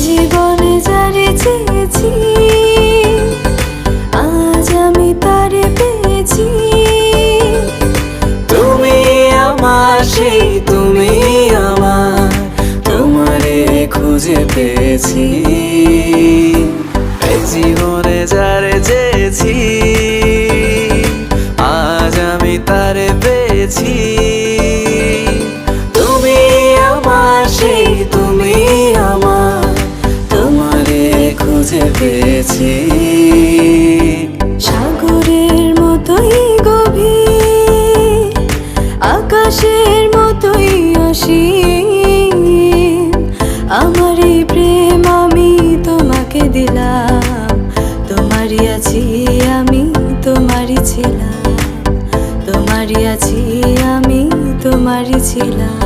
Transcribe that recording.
জীবনে যারে চেয়েছি আজ আমি তারে পেয়েছি। তুমি আমার সেই তুমি আমার, তোমারে খুঁজে পেয়েছি। এই জীবনে যারে চেয়েছি আজ আমি তারে পেয়েছি। তুমি আমার সেই তুমি আমার, তোমারে খুঁজে পেয়েছি। সাগরের মতোই গভীর, আকাশের মতোই অসীম, আমার এই প্রেম আমি তোমাকে দিলাম। তোমারই আছি আমি, তোমারই ছিলাম, তোমারই আছি আমি, তোমারই ছিলাম।